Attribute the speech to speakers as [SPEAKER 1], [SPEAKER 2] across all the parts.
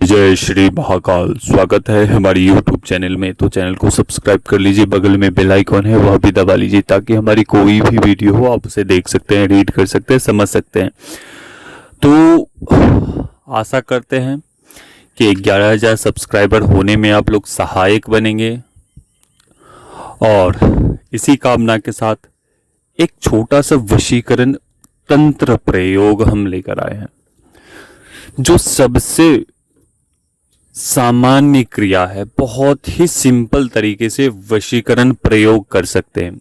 [SPEAKER 1] जय श्री महाकाल। स्वागत है हमारी YouTube चैनल में। तो चैनल को सब्सक्राइब कर लीजिए, बगल में बेल आइकॉन है वह भी दबा लीजिए ताकि हमारी कोई भी वीडियो हो आप उसे देख सकते हैं, रीड कर सकते हैं, समझ सकते हैं। तो आशा करते हैं कि 11,000 सब्सक्राइबर होने में आप लोग सहायक बनेंगे और इसी कामना के साथ एक छोटा सा वशीकरण तंत्र प्रयोग हम लेकर आए हैं, जो सबसे सामान्य क्रिया है। बहुत ही सिंपल तरीके से वशीकरण प्रयोग कर सकते हैं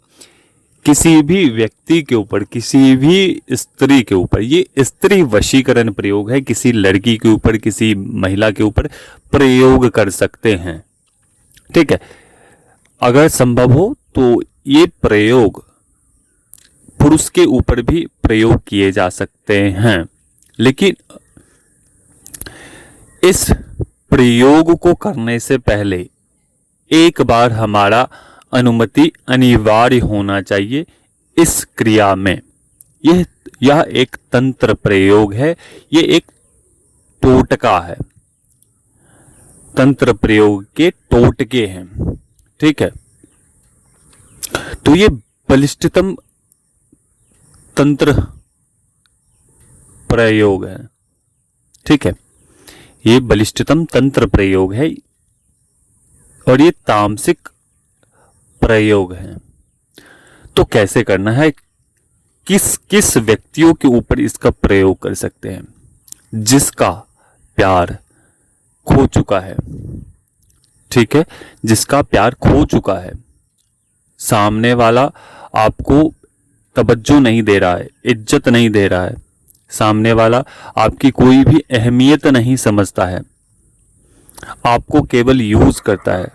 [SPEAKER 1] किसी भी व्यक्ति के ऊपर, किसी भी स्त्री के ऊपर। ये स्त्री वशीकरण प्रयोग है, किसी लड़की के ऊपर, किसी महिला के ऊपर प्रयोग कर सकते हैं। ठीक है, अगर संभव हो तो ये प्रयोग पुरुष के ऊपर भी प्रयोग किए जा सकते हैं, लेकिन इस प्रयोग को करने से पहले एक बार हमारा अनुमति अनिवार्य होना चाहिए इस क्रिया में। यह एक तंत्र प्रयोग है, यह एक टोटका है, तंत्र प्रयोग के टोटके हैं। ठीक है, तो ये बलिष्ठतम तंत्र प्रयोग है। ठीक है, ये बलिष्ठतम तंत्र प्रयोग है और ये तामसिक प्रयोग है। तो कैसे करना है, किस किस व्यक्तियों के ऊपर इसका प्रयोग कर सकते हैं? जिसका प्यार खो चुका है। ठीक है, जिसका प्यार खो चुका है, सामने वाला आपको तवज्जो नहीं दे रहा है, इज्जत नहीं दे रहा है, सामने वाला आपकी कोई भी अहमियत नहीं समझता है, आपको केवल यूज करता है।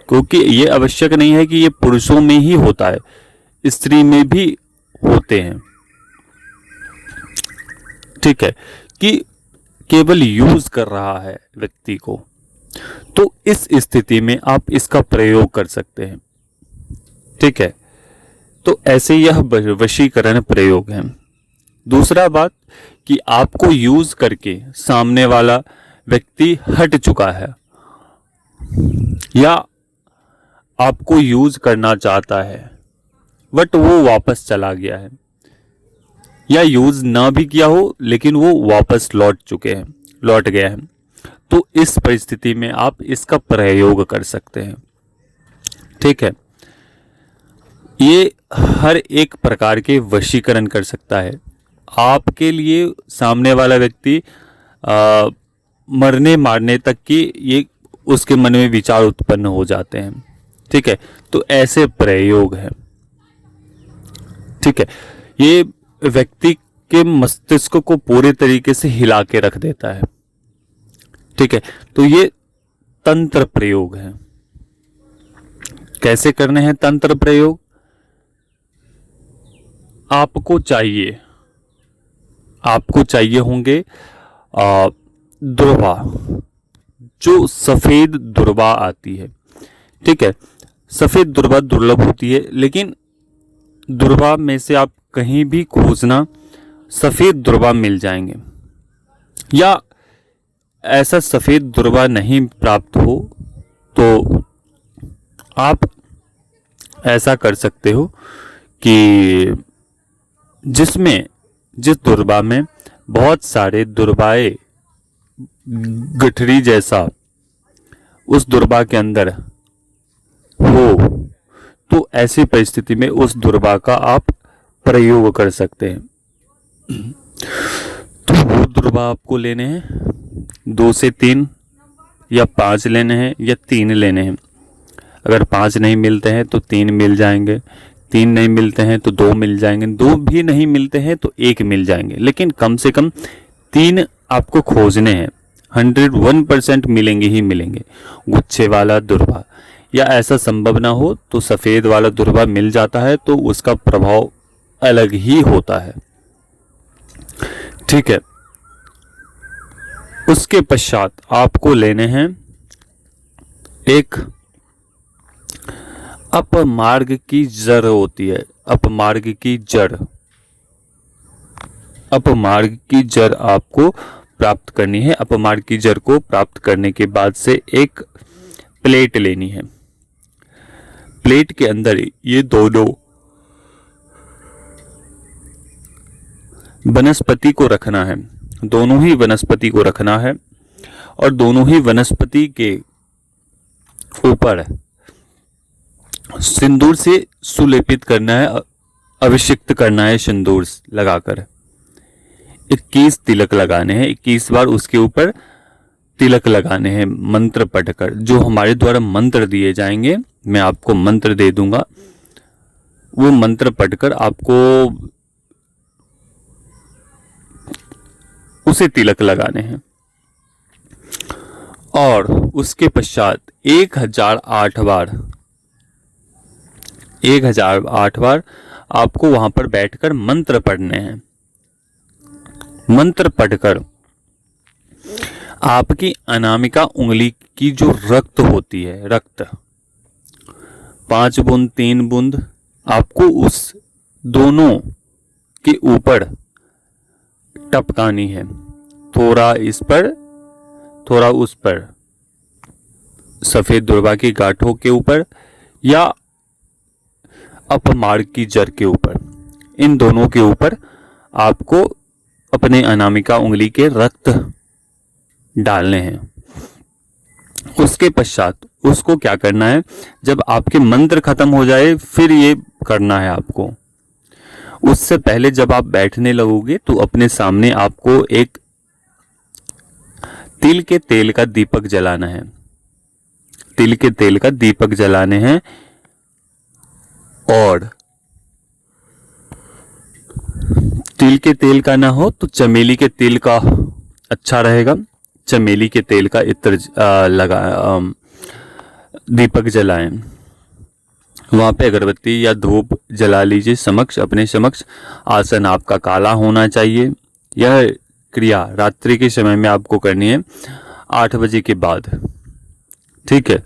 [SPEAKER 1] क्योंकि ये आवश्यक नहीं है कि ये पुरुषों में ही होता है, स्त्री में भी होते हैं। ठीक है, कि केवल यूज कर रहा है व्यक्ति को। तो इस स्थिति में आप इसका प्रयोग कर सकते हैं। ठीक है, तो ऐसे यह वशीकरण प्रयोग है। दूसरा बात कि आपको यूज करके सामने वाला व्यक्ति हट चुका है या आपको यूज करना चाहता है बट वो वापस चला गया है, या यूज ना भी किया हो लेकिन वो वापस लौट गया है, तो इस परिस्थिति में आप इसका प्रयोग कर सकते हैं। ठीक है, ये हर एक प्रकार के वशीकरण कर सकता है। आपके लिए सामने वाला व्यक्ति मरने मारने तक की ये उसके मन में विचार उत्पन्न हो जाते हैं। ठीक है, तो ऐसे प्रयोग है। ठीक है, ये व्यक्ति के मस्तिष्क को पूरे तरीके से हिला के रख देता है। ठीक है, तो ये तंत्र प्रयोग है। कैसे करने हैं तंत्र प्रयोग? आपको चाहिए होंगे दुर्वा, जो सफेद दुर्वा आती है। ठीक है, सफेद दुर्वा दुर्लभ होती है, लेकिन दुर्वा में से आप कहीं भी खोजना सफेद दुर्वा मिल जाएंगे। या ऐसा सफेद दुर्वा नहीं प्राप्त हो तो आप ऐसा कर सकते हो कि जिस दुर्वा में बहुत सारे दुर्वाएं गठरी जैसा उस दुर्वा के अंदर हो, तो ऐसी परिस्थिति में उस दुर्वा का आप प्रयोग कर सकते हैं। तो वो दुर्वा आपको लेने हैं 2 से 3 या 5 लेने हैं या 3 लेने हैं। अगर 5 नहीं मिलते हैं तो 3 मिल जाएंगे, 3 नहीं मिलते हैं तो 2 मिल जाएंगे, 2 भी नहीं मिलते हैं तो 1 मिल जाएंगे, लेकिन कम से कम 3 आपको खोजने हैं। 101% मिलेंगे ही मिलेंगे। गुच्छे वाला दुर्वा, या ऐसा संभव ना हो तो सफेद वाला दुर्वा मिल जाता है तो उसका प्रभाव अलग ही होता है। ठीक है, उसके पश्चात आपको लेने हैं एक अपमार्ग की जड़ होती है। अपमार्ग की जड़ आपको प्राप्त करनी है। अपमार्ग की जड़ को प्राप्त करने के बाद से एक प्लेट लेनी है। प्लेट के अंदर ये दोनों वनस्पति को रखना है, दोनों ही वनस्पति को रखना है और दोनों ही वनस्पति के ऊपर सिंदूर से सुलेपित करना है, अभिषिक्त करना है सिंदूर लगाकर। 21 तिलक लगाने हैं, 21 बार उसके ऊपर तिलक लगाने हैं मंत्र पढ़कर। जो हमारे द्वारा मंत्र दिए जाएंगे, मैं आपको मंत्र दे दूंगा, वो मंत्र पढ़कर आपको उसे तिलक लगाने हैं। और उसके पश्चात 1008 बार आपको वहां पर बैठकर मंत्र पढ़ने हैं। मंत्र पढ़कर आपकी अनामिका उंगली की जो रक्त होती है, रक्त 5 बूंद 3 बूंद आपको उस दोनों के ऊपर टपकानी है, थोड़ा इस पर थोड़ा उस पर, सफेद दुर्वा की गांठों के ऊपर या अपमार्ग की जड़ के ऊपर, इन दोनों के ऊपर आपको अपने अनामिका उंगली के रक्त डालने हैं। उसके पश्चात उसको क्या करना है, जब आपके मंत्र खत्म हो जाए फिर ये करना है आपको। उससे पहले जब आप बैठने लगोगे तो अपने सामने आपको एक तिल के तेल का दीपक जलाना है, तिल के तेल का दीपक जलाने हैं। और तिल के तेल का ना हो तो चमेली के तेल का अच्छा रहेगा। चमेली के तेल का इत्र दीपक जलाएं। वहां पे अगरबत्ती या धूप जला लीजिए समक्ष, अपने समक्ष। आसन आपका काला होना चाहिए। यह क्रिया रात्रि के समय में आपको करनी है 8 बजे के बाद, ठीक है,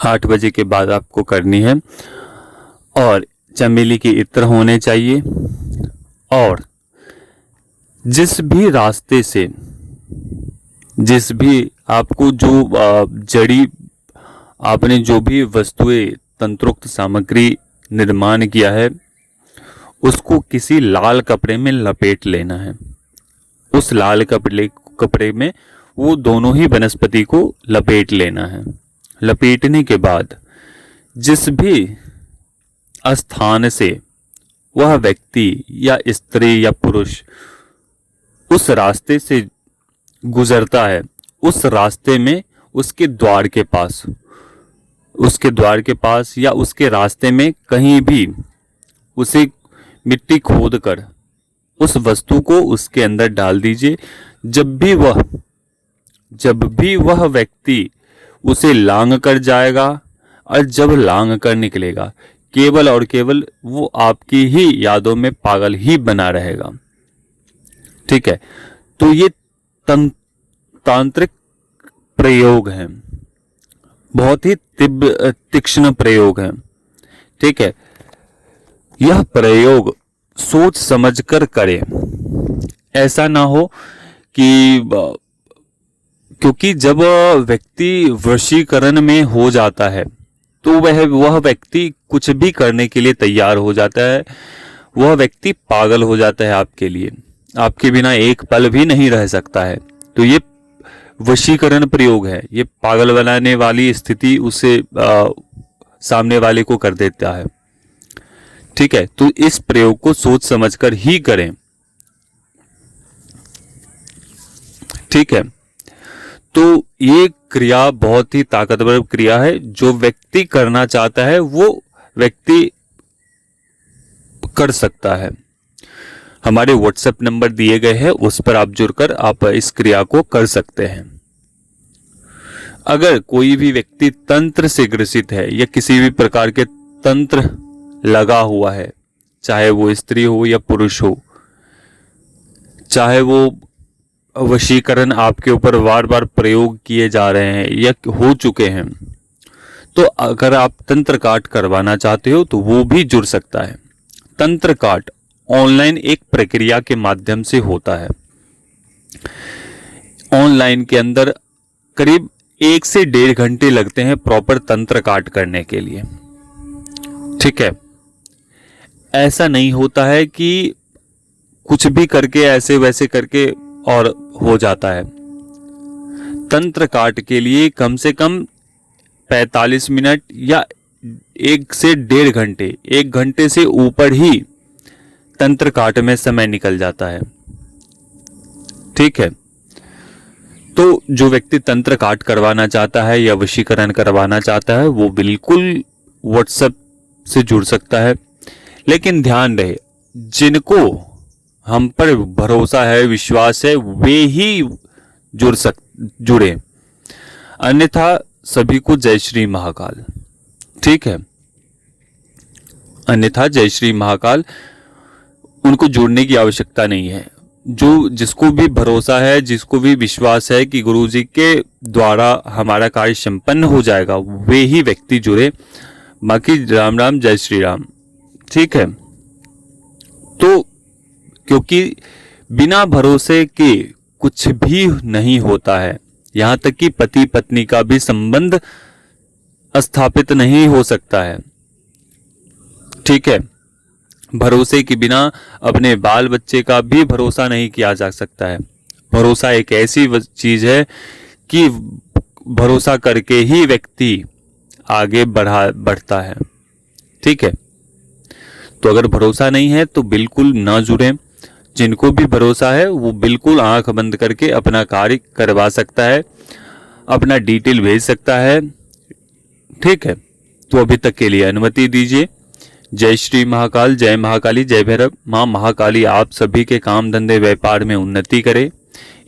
[SPEAKER 1] 8 बजे के बाद आपको करनी है। और चमेली के इत्र होने चाहिए। और जिस भी रास्ते से, जिस भी आपको जो जड़ी आपने जो भी वस्तुएं तंत्रोक्त सामग्री निर्माण किया है उसको किसी लाल कपड़े में लपेट लेना है। उस लाल कपड़े में वो दोनों ही वनस्पति को लपेट लेना है। लपेटने के बाद जिस भी स्थान से वह व्यक्ति या स्त्री या पुरुष उस रास्ते से गुजरता है, उस रास्ते में उसके द्वार के पास या उसके रास्ते में कहीं भी उसे मिट्टी खोद कर उस वस्तु को उसके अंदर डाल दीजिए। जब भी वह व्यक्ति उसे लांग कर जाएगा और जब लांग कर निकलेगा, केवल और केवल वो आपकी ही यादों में पागल ही बना रहेगा। ठीक है, तो ये तांत्रिक प्रयोग है, बहुत ही तीक्ष्ण प्रयोग है। ठीक है, यह प्रयोग सोच समझकर करें। ऐसा ना हो कि क्योंकि जब व्यक्ति वशीकरण में हो जाता है तो वह व्यक्ति कुछ भी करने के लिए तैयार हो जाता है। वह व्यक्ति पागल हो जाता है आपके लिए, आपके बिना एक पल भी नहीं रह सकता है। तो ये वशीकरण प्रयोग है, ये पागल बनाने वाली स्थिति उसे सामने वाले को कर देता है। ठीक है, तो इस प्रयोग को सोच समझकर ही करें। ठीक है, तो ये क्रिया बहुत ही ताकतवर क्रिया है। जो व्यक्ति करना चाहता है वो व्यक्ति कर सकता है। हमारे व्हाट्सएप नंबर दिए गए हैं, उस पर आप जुड़कर आप इस क्रिया को कर सकते हैं। अगर कोई भी व्यक्ति तंत्र से ग्रसित है या किसी भी प्रकार के तंत्र लगा हुआ है, चाहे वो स्त्री हो या पुरुष हो, चाहे वो वशीकरण आपके ऊपर बार बार प्रयोग किए जा रहे हैं या हो चुके हैं, तो अगर आप तंत्र काट करवाना चाहते हो तो वो भी जुड़ सकता है। तंत्र काट ऑनलाइन एक प्रक्रिया के माध्यम से होता है। ऑनलाइन के अंदर करीब 1 से 1.5 घंटे लगते हैं प्रॉपर तंत्र काट करने के लिए। ठीक है, ऐसा नहीं होता है कि कुछ भी करके ऐसे वैसे करके और हो जाता है। तंत्र काट के लिए कम से कम 45 मिनट या 1 से 1.5 घंटे, 1 घंटे से ऊपर ही तंत्र काट में समय निकल जाता है। ठीक है, तो जो व्यक्ति तंत्र काट करवाना चाहता है या वशीकरण करवाना चाहता है वो बिल्कुल व्हाट्सएप से जुड़ सकता है। लेकिन ध्यान रहे, जिनको हम पर भरोसा है, विश्वास है, वे ही जुड़े, अन्यथा सभी को जय श्री महाकाल। ठीक है, अन्यथा जय श्री महाकाल, उनको जुड़ने की आवश्यकता नहीं है। जिसको भी भरोसा है, जिसको भी विश्वास है कि गुरुजी के द्वारा हमारा कार्य संपन्न हो जाएगा, वे ही व्यक्ति जुड़े। बाकी राम राम, जय श्री राम। ठीक है, तो क्योंकि बिना भरोसे के कुछ भी नहीं होता है, यहां तक कि पति पत्नी का भी संबंध स्थापित नहीं हो सकता है। ठीक है, भरोसे के बिना अपने बाल बच्चे का भी भरोसा नहीं किया जा सकता है। भरोसा एक ऐसी चीज है कि भरोसा करके ही व्यक्ति आगे बढ़ता है। ठीक है, तो अगर भरोसा नहीं है तो बिल्कुल ना जुड़ें। जिनको भी भरोसा है वो बिल्कुल आंख बंद करके अपना कार्य करवा सकता है, अपना डिटेल भेज सकता है। ठीक है, तो अभी तक के लिए अनुमति दीजिए। जय श्री महाकाल, जय महाकाली, जय भैरव। मां महाकाली आप सभी के काम धंधे व्यापार में उन्नति करे,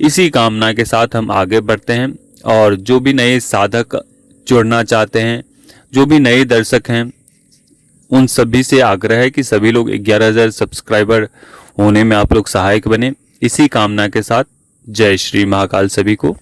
[SPEAKER 1] इसी कामना के साथ हम आगे बढ़ते हैं। और जो भी नए साधक जुड़ना चाहते हैं, जो भी नए दर्शक हैं, उन सभी से आग्रह है कि सभी लोग 11,000 सब्सक्राइबर होने में आप लोग सहायक बने। इसी कामना के साथ जय श्री महाकाल सभी को।